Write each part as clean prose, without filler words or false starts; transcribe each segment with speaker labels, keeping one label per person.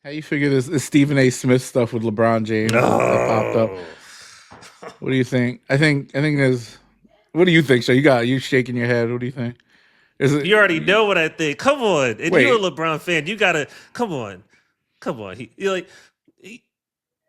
Speaker 1: How you figure this Stephen A. Smith stuff with LeBron James that popped up?
Speaker 2: No.
Speaker 1: What do you think? I think there's. What do you think? So you shaking your head. What do you think? Is
Speaker 2: You already
Speaker 1: it?
Speaker 2: know what I think. Come on. And you're a
Speaker 1: Wait,
Speaker 2: LeBron fan. You gotta come on. Come on. You're like he,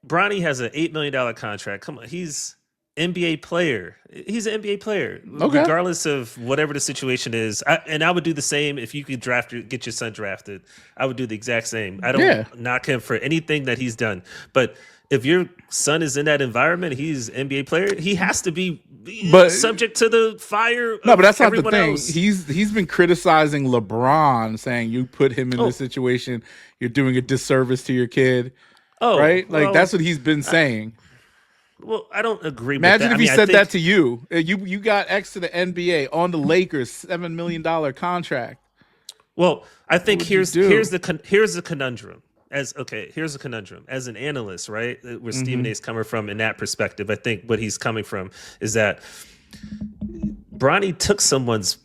Speaker 2: Bronny has an $8 million contract. Come on. He's NBA player. He's an NBA player,
Speaker 1: okay,
Speaker 2: regardless of whatever the situation is. And I would do the same if you could get your son drafted. I would do the exact same. I don't
Speaker 1: yeah,
Speaker 2: knock him for anything that he's done. But if your son is in that environment, he's an NBA player. He has to be
Speaker 1: but
Speaker 2: subject to the fire
Speaker 1: no, but
Speaker 2: of
Speaker 1: that's not the
Speaker 2: everyone
Speaker 1: thing.
Speaker 2: else.
Speaker 1: He's been criticizing LeBron, saying you put him in this
Speaker 2: Oh,
Speaker 1: situation, you're doing a disservice to your kid,
Speaker 2: oh,
Speaker 1: right? Like
Speaker 2: well,
Speaker 1: that's what he's been
Speaker 2: I,
Speaker 1: saying.
Speaker 2: well, I don't agree with
Speaker 1: Imagine
Speaker 2: that. I
Speaker 1: if he
Speaker 2: mean, I
Speaker 1: said that
Speaker 2: think
Speaker 1: to you. You got X to the NBA on the Lakers $7 million contract.
Speaker 2: Well, I
Speaker 1: What
Speaker 2: think
Speaker 1: would you do?
Speaker 2: here's the conundrum. Here's the conundrum. As an analyst, right, where Stephen
Speaker 1: Hmm.
Speaker 2: A. is coming from in that perspective, I think what he's coming from is that Bronny took someone's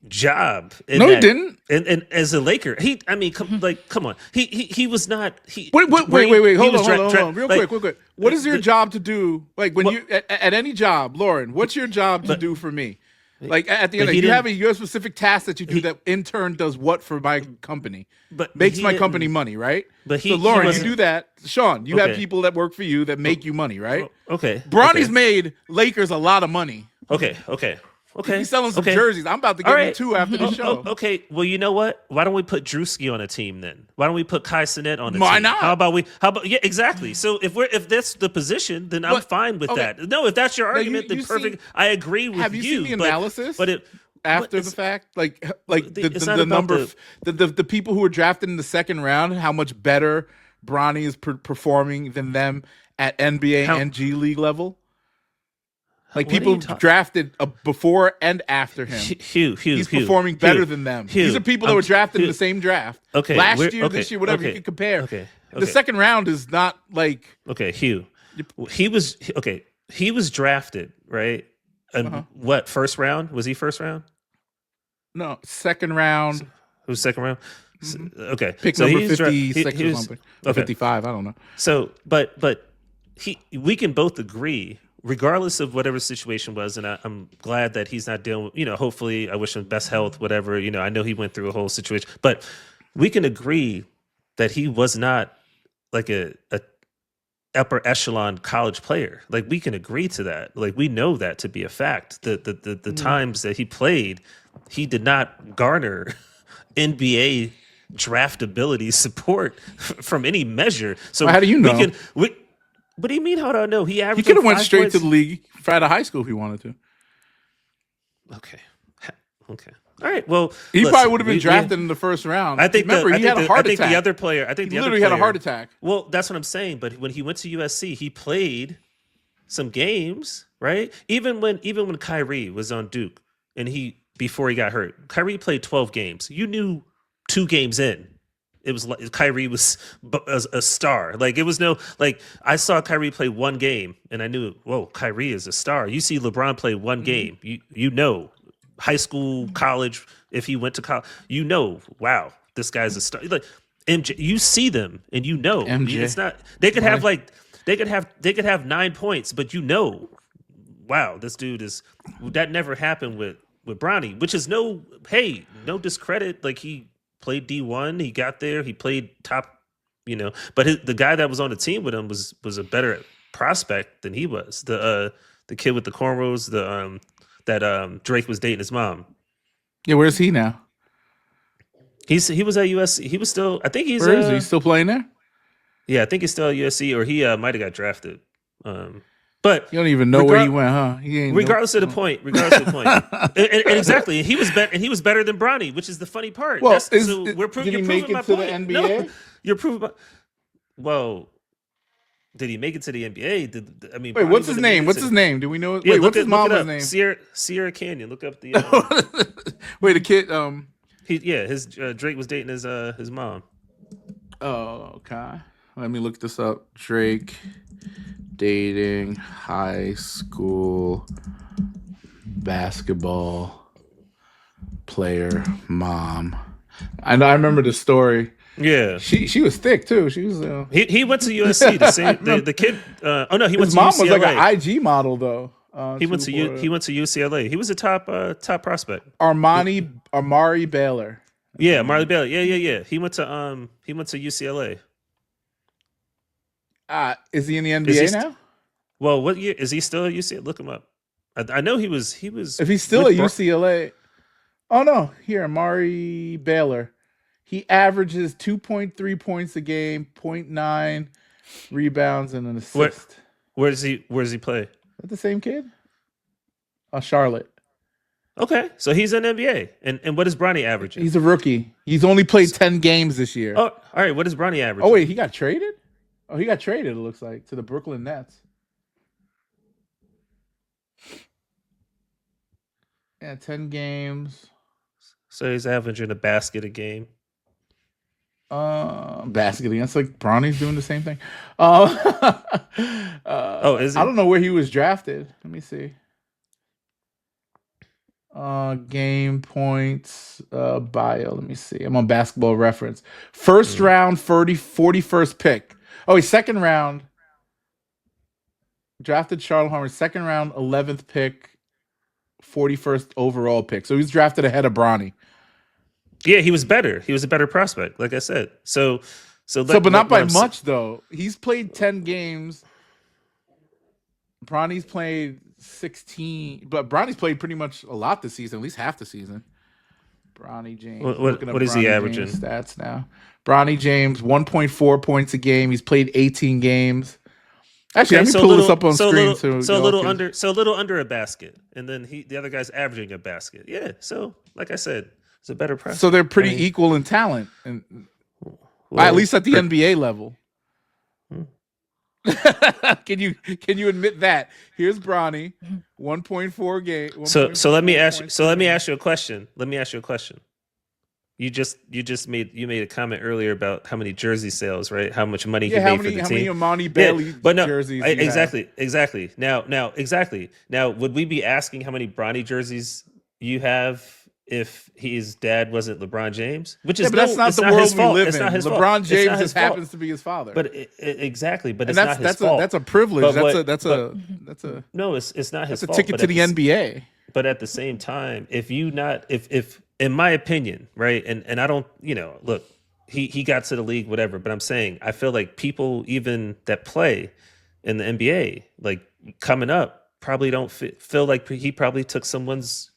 Speaker 2: job in
Speaker 1: No, he
Speaker 2: that,
Speaker 1: didn't.
Speaker 2: and as a Laker, I mean, come on, he was not
Speaker 1: Wait, wait,
Speaker 2: when
Speaker 1: wait, wait, wait.
Speaker 2: he
Speaker 1: Hold
Speaker 2: was
Speaker 1: on, hold on, hold on. Real
Speaker 2: like
Speaker 1: quick, real quick. What is your
Speaker 2: the
Speaker 1: job to do? Like when
Speaker 2: what,
Speaker 1: you at any job, Lauren? What's your job to
Speaker 2: but
Speaker 1: do for me? Like at the
Speaker 2: but
Speaker 1: end,
Speaker 2: he
Speaker 1: you have
Speaker 2: didn't.
Speaker 1: you have specific tasks that you do.
Speaker 2: He
Speaker 1: That intern does what for my company?
Speaker 2: but
Speaker 1: Makes
Speaker 2: he
Speaker 1: my company
Speaker 2: didn't.
Speaker 1: money, right?
Speaker 2: But
Speaker 1: So
Speaker 2: he
Speaker 1: Lauren, you
Speaker 2: wasn't
Speaker 1: do that. Sean, you have
Speaker 2: okay.
Speaker 1: people that work for you that make you money, right?
Speaker 2: Okay,
Speaker 1: Bronny's
Speaker 2: okay,
Speaker 1: made Lakers a lot of money.
Speaker 2: okay, okay,
Speaker 1: He's
Speaker 2: okay,
Speaker 1: selling some
Speaker 2: okay.
Speaker 1: jerseys. I'm about to
Speaker 2: All
Speaker 1: get me
Speaker 2: right.
Speaker 1: two after the show.
Speaker 2: Okay. Well, you know what? Why don't we put Drewski on a team then? Why don't we put Kai Sinet on a
Speaker 1: Why
Speaker 2: team? How
Speaker 1: not?
Speaker 2: about we? How about yeah? Exactly. So if that's the position, then I'm
Speaker 1: But
Speaker 2: fine with
Speaker 1: okay,
Speaker 2: that. No, if that's your
Speaker 1: now you
Speaker 2: argument, then
Speaker 1: you seen
Speaker 2: perfect. I agree with
Speaker 1: have you seen
Speaker 2: you.
Speaker 1: the analysis
Speaker 2: But it but
Speaker 1: after the fact? Like
Speaker 2: it's not
Speaker 1: the
Speaker 2: about
Speaker 1: number
Speaker 2: the
Speaker 1: of the people who were drafted in the second round, how much better Bronny is performing than them at NBA
Speaker 2: how.
Speaker 1: and G League level. Like
Speaker 2: What are
Speaker 1: people
Speaker 2: you talking?
Speaker 1: drafted before and after him. He's performing better than them. These are people that were drafted in
Speaker 2: Hugh.
Speaker 1: the same draft
Speaker 2: Okay.
Speaker 1: last
Speaker 2: We're
Speaker 1: year, this year, whatever. You
Speaker 2: okay.
Speaker 1: can compare.
Speaker 2: Okay.
Speaker 1: The
Speaker 2: Okay.
Speaker 1: second round is not like
Speaker 2: Okay. Hugh. He was okay. He was drafted right. And
Speaker 1: uh
Speaker 2: what first round was he? First round?
Speaker 1: no second round.
Speaker 2: Who's second round?
Speaker 1: Mhm.
Speaker 2: Okay,
Speaker 1: Pick
Speaker 2: so
Speaker 1: number
Speaker 2: he's
Speaker 1: 56
Speaker 2: he
Speaker 1: or
Speaker 2: was
Speaker 1: something, or
Speaker 2: okay.
Speaker 1: 55. I don't know.
Speaker 2: So, but we can both agree, regardless of whatever situation was, and I'm glad that he's not dealing with. Hopefully, I wish him best health, whatever. I know he went through a whole situation, but we can agree that he was not like a upper echelon college player. Like we can agree to that. Like we know that to be a fact. The
Speaker 1: Mm.
Speaker 2: times that he played, he did not garner NBA draftability support from any measure.
Speaker 1: Well,
Speaker 2: So
Speaker 1: how do you
Speaker 2: we
Speaker 1: know?
Speaker 2: can we what do you mean how do I know? He
Speaker 1: He
Speaker 2: averaged
Speaker 1: could
Speaker 2: like
Speaker 1: have went
Speaker 2: five
Speaker 1: straight to
Speaker 2: points.
Speaker 1: the league out of high school if he wanted to.
Speaker 2: Okay. Okay. All right. Well,
Speaker 1: He probably would
Speaker 2: listen,
Speaker 1: have been drafted in the first round. Remember, he had a
Speaker 2: I
Speaker 1: heart
Speaker 2: think the
Speaker 1: attack.
Speaker 2: other player, I
Speaker 1: He
Speaker 2: think the other
Speaker 1: literally had a heart
Speaker 2: player,
Speaker 1: attack.
Speaker 2: well, that's what I'm saying. But when he went to USC, he played some games, right? Even when Kyrie was on Duke and he before he got hurt, Kyrie played 12 games. You knew 2 games in. It was like Kyrie was a star. Like it was no like I saw Kyrie play 1 game and I knew, whoa, Kyrie is a star. You see LeBron play one
Speaker 1: Hmm.
Speaker 2: game, you know, high school, college. If he went to college, wow, this guy's a star. Like MJ, you see them and it's
Speaker 1: MJ,
Speaker 2: not. They could have
Speaker 1: right?
Speaker 2: like they could have 9 points, but wow, this dude is that never happened with Bronny, which is no discredit. Like he played D1, he got there, he played top, but the guy that was on the team with him was a better prospect than he was. The kid with the cornrows, that Drake was dating his mom.
Speaker 1: Yeah, where's he now?
Speaker 2: He was at USC. He was still. I think he's
Speaker 1: Where is he? Still playing there?
Speaker 2: yeah. I think he's still at USC, or he might have got drafted. But
Speaker 1: You don't even know where he
Speaker 2: regard
Speaker 1: went, huh? He ain't no.
Speaker 2: regardless of the point, regardless of the point, and exactly, and he was better than Bronny, which is the funny part.
Speaker 1: Well,
Speaker 2: So
Speaker 1: did he
Speaker 2: you're
Speaker 1: make
Speaker 2: proving my
Speaker 1: it to the
Speaker 2: point. No,
Speaker 1: NBA?
Speaker 2: you're proving my. Well, did he make it to the NBA? I mean,
Speaker 1: Wait,
Speaker 2: Bronny
Speaker 1: what's his
Speaker 2: wouldn't have made
Speaker 1: name?
Speaker 2: it
Speaker 1: What's
Speaker 2: to
Speaker 1: his
Speaker 2: the.
Speaker 1: name? Do we know?
Speaker 2: Yeah,
Speaker 1: Wait, what's his
Speaker 2: look it
Speaker 1: mama's
Speaker 2: up.
Speaker 1: name?
Speaker 2: Sierra Canyon. Look up the.
Speaker 1: Wait, the kid.
Speaker 2: His Drake was dating his mom.
Speaker 1: Oh, okay. Let me look this up. Drake dating high school basketball player mom. I know. I remember the story.
Speaker 2: Yeah.
Speaker 1: She was thick too. She was.
Speaker 2: He went to USC. The same the kid. Oh no, he went
Speaker 1: His
Speaker 2: to
Speaker 1: mom was
Speaker 2: UCLA.
Speaker 1: like an IG model though.
Speaker 2: He went to he went to UCLA. He was a top prospect.
Speaker 1: Amari Baylor.
Speaker 2: Yeah, Marley Bailey. Yeah. He went to UCLA.
Speaker 1: Is he in the
Speaker 2: Is
Speaker 1: NBA
Speaker 2: he
Speaker 1: now?
Speaker 2: Well, what year is he still at UCLA? Look him up. I know he was.
Speaker 1: If he's still at UCLA, oh no, here Amari Baylor. He averages 2.3 points a game, 0.9 rebounds, and an assist.
Speaker 2: Where does he play?
Speaker 1: Is that the same kid? Charlotte.
Speaker 2: Okay, so he's in NBA. And what is Bronny averaging?
Speaker 1: He's a rookie. He's only played 10 games this year.
Speaker 2: Oh, all right. What is Bronny averaging?
Speaker 1: Oh wait, he got traded? Oh, he got traded, it looks like, to the Brooklyn Nets. Yeah, 10 games.
Speaker 2: So he's averaging a basket a game.
Speaker 1: Basketing. That's like Bronny's doing the same thing.
Speaker 2: Is he?
Speaker 1: I don't know where he was drafted. Let me see. Game points, bio. Let me see. I'm on Basketball Reference. First round, 41st pick. Oh, he's second round. Drafted Charlotte Hornets. Second round, 11th pick. 41st overall pick. So he's drafted ahead of Bronny.
Speaker 2: Yeah, he was better. He was a better prospect, like I said. But
Speaker 1: not by much though. He's played 10 games. Bronny's played 16, but Bronny's played pretty much a lot this season, at least half the season. Bronny James.
Speaker 2: What is he averaging?
Speaker 1: James stats now. Bronny James, 1.4 points a game. He's played 18 games. Actually, let me pull this up on screen.
Speaker 2: So a little under a basket, and then the other guy's averaging a basket. Yeah. So like I said, it's a better prospect.
Speaker 1: So they're pretty equal in talent, and at least at the NBA level. Can you admit that? Here's Bronny, 1.4 game.
Speaker 2: So let me ask you a question. You just made a comment earlier about how many jersey sales, right? How much money he made for the team.
Speaker 1: How many Amani Bailey jerseys?
Speaker 2: Exactly. Now, would we be asking how many Bronny jerseys you have if his dad wasn't LeBron James? Which is
Speaker 1: that's not the world we live in. LeBron James just
Speaker 2: fault.
Speaker 1: happens to be his father.
Speaker 2: But exactly. But
Speaker 1: and
Speaker 2: it's not his fault.
Speaker 1: That's a privilege. That's a
Speaker 2: no. It's not his fault.
Speaker 1: That's a ticket to the NBA.
Speaker 2: But at the same time, if in my opinion, right, and I don't, look, he got to the league, whatever, but I'm saying I feel like people even that play in the NBA, like coming up, probably don't feel like he probably took someone's,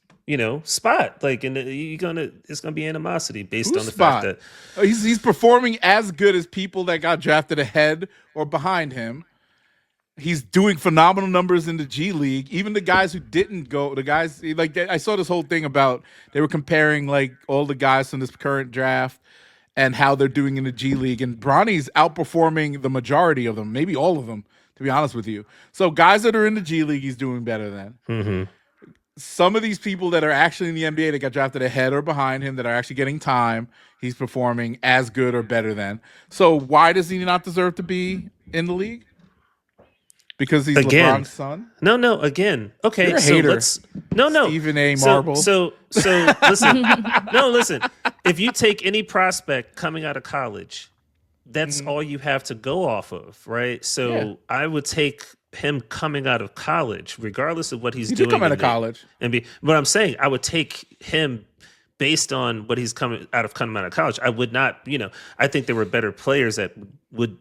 Speaker 2: spot, like, and it's gonna be animosity based on the fact that
Speaker 1: he's performing as good as people that got drafted ahead or behind him. He's doing phenomenal numbers in the G League. Even the guys who didn't go, I saw this whole thing about they were comparing like all the guys from this current draft and how they're doing in the G League. And Bronny's outperforming the majority of them, maybe all of them, to be honest with you. So guys that are in the G League, he's doing better than.
Speaker 2: Mm-hmm.
Speaker 1: Some of these people that are actually in the NBA that got drafted ahead or behind him that are actually getting time, he's performing as good or better than. So why does he not deserve to be in the league? Because he's LeBron's son?
Speaker 2: No, again. Okay,
Speaker 1: you're a
Speaker 2: so
Speaker 1: hater.
Speaker 2: let's no.
Speaker 1: Stephen A. Marble.
Speaker 2: So listen. Listen. If you take any prospect coming out of college, that's all you have to go off of, right? So I would take him coming out of college, regardless of what he's doing.
Speaker 1: He did come out of college.
Speaker 2: But I'm saying I would take him based on what he's coming out of college. I would not, I think there were better players that would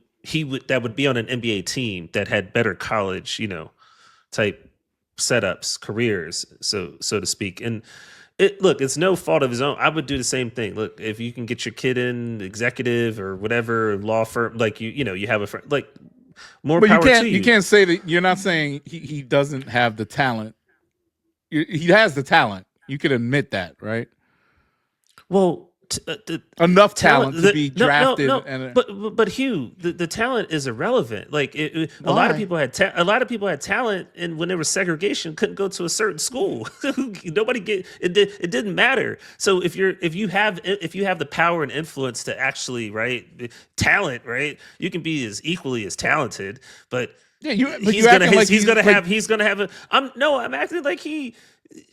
Speaker 2: be on an NBA team that had better college, type setups, careers, so to speak. And it's no fault of his own. I would do the same thing. Look, if you can get your kid in executive or whatever law firm, like you have a friend, like more power to you.
Speaker 1: You can't say that. You're not saying he doesn't have the talent. He has the talent. You could admit that, right?
Speaker 2: Well,
Speaker 1: enough talent to be drafted.
Speaker 2: But Hugh, the talent is irrelevant. Like a lot of people had talent, and when there was segregation, couldn't go to a certain school. Nobody it didn't matter. So if you have the power and influence to actually talent, right, you can be as equally as talented. But he's gonna have. I'm acting like he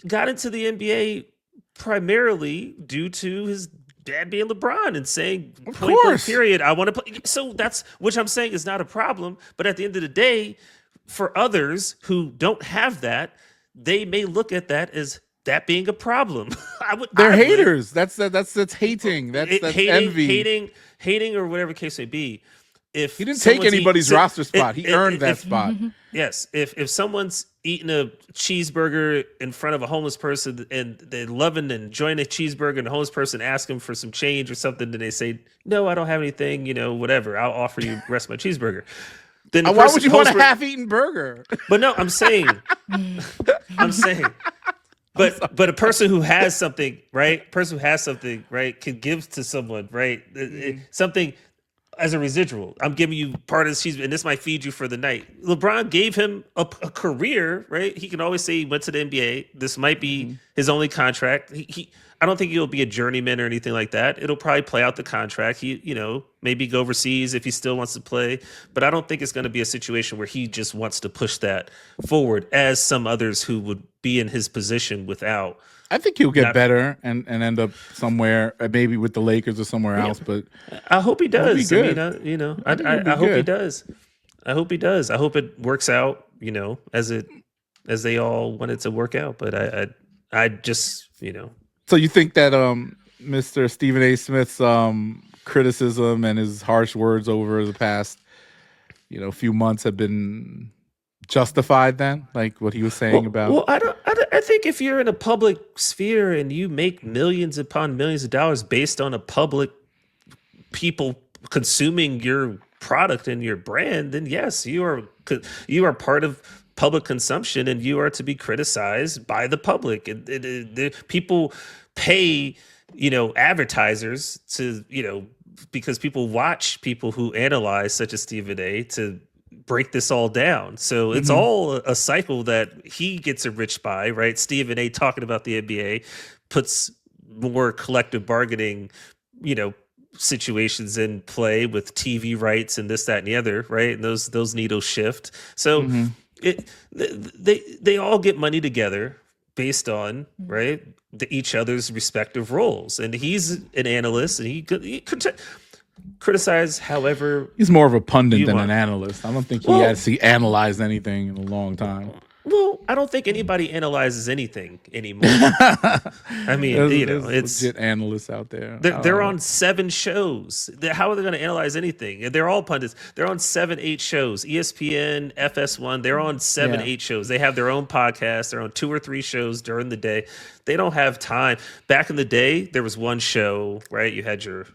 Speaker 2: got into the NBA primarily due to his dad being LeBron and saying
Speaker 1: Of
Speaker 2: point blank
Speaker 1: course.
Speaker 2: period, I want to play. So that's which I'm saying is not a problem. But at the end of the day, for others who don't have that, they may look at that as that being a problem.
Speaker 1: They're
Speaker 2: I would.
Speaker 1: haters. That's hating. That's envy.
Speaker 2: Hating, or whatever case may be. If
Speaker 1: He didn't take
Speaker 2: someone's
Speaker 1: anybody's roster spot. He earned that
Speaker 2: if,
Speaker 1: spot.
Speaker 2: yes, if someone's eating a cheeseburger in front of a homeless person and they're loving and enjoying a cheeseburger, and the homeless person asks them for some change or something, and they say, "No, I don't have anything. Whatever. I'll offer you the rest of my cheeseburger." Then
Speaker 1: Why would you want a half-eaten burger?
Speaker 2: But no, I'm saying. But a person who has something, right? Person who has something, right, can give to someone, right? Something as a residual. I'm giving you part of this cheese, and this might feed you for the night. LeBron gave him a career, right? He can always say he went to the NBA. This might be his only contract. I don't think he'll be a journeyman or anything like that. It'll probably play out the contract. Maybe go overseas if he still wants to play. But I don't think it's going to be a situation where he just wants to push that forward, as some others who would be in his position without.
Speaker 1: I think he'll get better and end up somewhere, maybe with the Lakers or somewhere else. But
Speaker 2: I hope he does.
Speaker 1: I hope
Speaker 2: he does. I hope he does. I hope it works out. As they all want it to work out. But I just.
Speaker 1: So you think that Mr. Stephen A. Smith's criticism and his harsh words over the past few months have been justified then, like what he was saying about?
Speaker 2: Well, I think if you're in a public sphere and you make millions upon millions of dollars based on a public people consuming your product and your brand, then yes, you are part of public consumption, and you are to be criticized by the public. People pay, advertisers to, because people watch people who analyze, such as Stephen A., to break this all down. So it's all a cycle that he gets enriched by, right? Stephen A. talking about the NBA puts more collective bargaining, situations in play with TV rights and this, that, and the other, right? And those needles shift. So they all get money together based on, right, each other's respective roles. And he's an analyst, and he could criticize however
Speaker 1: he's more of a pundit than an analyst. I don't think he actually analyzed anything in a long time.
Speaker 2: Well, I don't think anybody analyzes anything anymore. I mean,
Speaker 1: it's legit analysts out there.
Speaker 2: They're on 7 shows. How are they going to analyze anything? They're all pundits. They're on 7, 8 shows. ESPN, FS1. They're on 7, 8 shows. They have their own podcasts. They're on 2 or 3 shows during the day. They don't have time. Back in the day, there was one show, right? You had your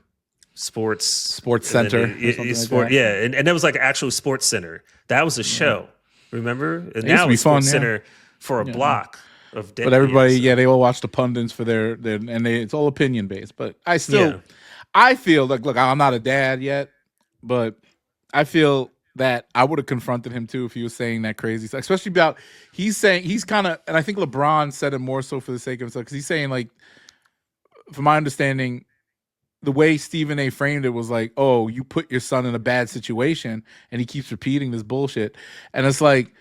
Speaker 2: sports
Speaker 1: center,
Speaker 2: and that was like an actual sports center. That was a show. Remember? And now it's
Speaker 1: fun,
Speaker 2: Sports Center for a block of
Speaker 1: But everybody, they all watch the pundits for their it's all opinion based. But I feel like, look, I'm not a dad yet, but I feel that I would have confronted him too if he was saying that crazy stuff, especially about he's kind of, and I think LeBron said it more so for the sake of himself, because he's saying, like, from my understanding, the way Stephen A. framed it was like, oh, you put your son in a bad situation, and he keeps repeating this bullshit. And it's like,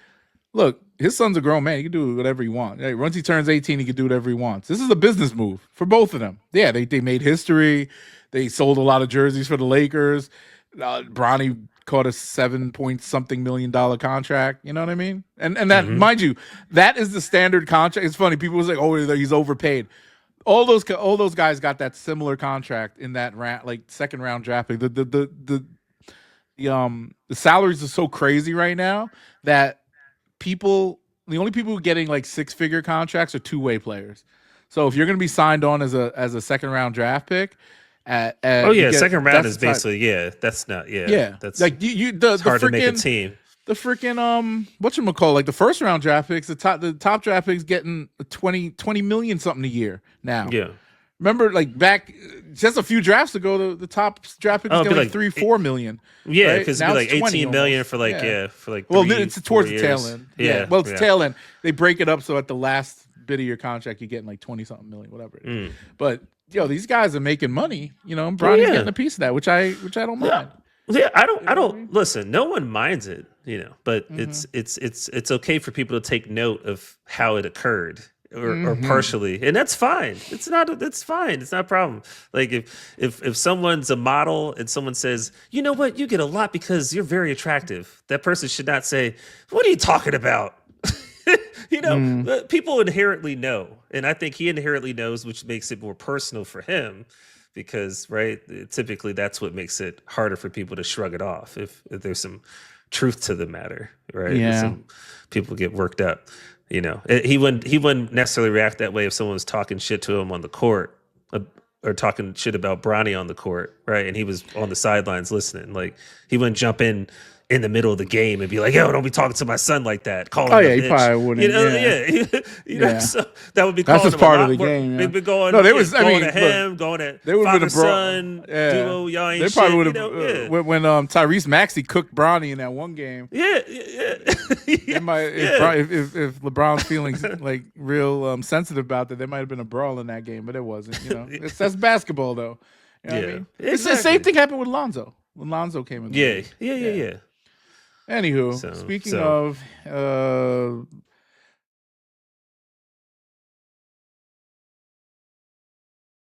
Speaker 1: look, his son's a grown man. He can do whatever he wants. Right? Once he turns 18, he can do whatever he wants. This is a business move for both of them. Yeah, they made history. They sold a lot of jerseys for the Lakers. Bronny caught a $7-point-something million contract. You know what I mean? And that, mind you, that is the standard contract. It's funny. People was like, oh, he's overpaid. All those guys got that similar contract in that second round draft pick. The salaries are so crazy right now that the only people who are getting like 6-figure contracts are two-way players. So if you're going to be signed on as a second round draft pick,
Speaker 2: second round is basically that's
Speaker 1: that's like it's
Speaker 2: hard to make a team.
Speaker 1: The freaking whatchamacallit, like the first round draft picks, the top draft picks getting 20 million something a year now. Yeah. Remember, like, back just a few drafts ago, the top draft pick was getting like 3-4 million.
Speaker 2: Yeah, because it'd be like 18 million for like
Speaker 1: well, it's towards the tail end. Well, it's tail end. They break it up so at the last bit of your contract you're getting like 20 something million, whatever it is. But these guys are making money, and Bronny's getting a piece of that, which I don't mind.
Speaker 2: Yeah, I don't listen. No one minds it, but it's okay for people to take note of how it occurred or partially, and that's fine. It's fine. It's not a problem. Like if someone's a model and someone says, you know what, you get a lot because you're very attractive. That person should not say, what are you talking about? People inherently know, and I think he inherently knows, which makes it more personal for him. Because, right, typically that's what makes it harder for people to shrug it off if there's some truth to the matter, right?
Speaker 1: Yeah.
Speaker 2: Some people get worked up. He wouldn't necessarily react that way if someone was talking shit to him on the court or talking shit about Bronny on the court, right? And he was on the sidelines listening. Like, he wouldn't jump in the middle of the game and be like, yo, don't be talking to my son like that. Call him a
Speaker 1: he
Speaker 2: bitch.
Speaker 1: probably wouldn't.
Speaker 2: Yeah. So that would be calling
Speaker 1: that's just
Speaker 2: him
Speaker 1: part
Speaker 2: a
Speaker 1: of
Speaker 2: lot
Speaker 1: the
Speaker 2: more.
Speaker 1: game. Yeah.
Speaker 2: They've been going,
Speaker 1: no, they was, I
Speaker 2: going
Speaker 1: mean,
Speaker 2: at him,
Speaker 1: look,
Speaker 2: going at
Speaker 1: they would have been a
Speaker 2: father-son duo.
Speaker 1: Yeah.
Speaker 2: Y'all ain't
Speaker 1: they probably
Speaker 2: shit.
Speaker 1: would have when Tyrese Maxey cooked Bronny in that one game.
Speaker 2: Yeah.
Speaker 1: They might, if LeBron's feeling like real sensitive about that, there might have been a brawl in that game, but it wasn't. That's basketball though. You know what I mean?
Speaker 2: Exactly.
Speaker 1: It's the same thing happened with Lonzo. When Lonzo came in.
Speaker 2: Yeah.
Speaker 1: Anywho, speaking of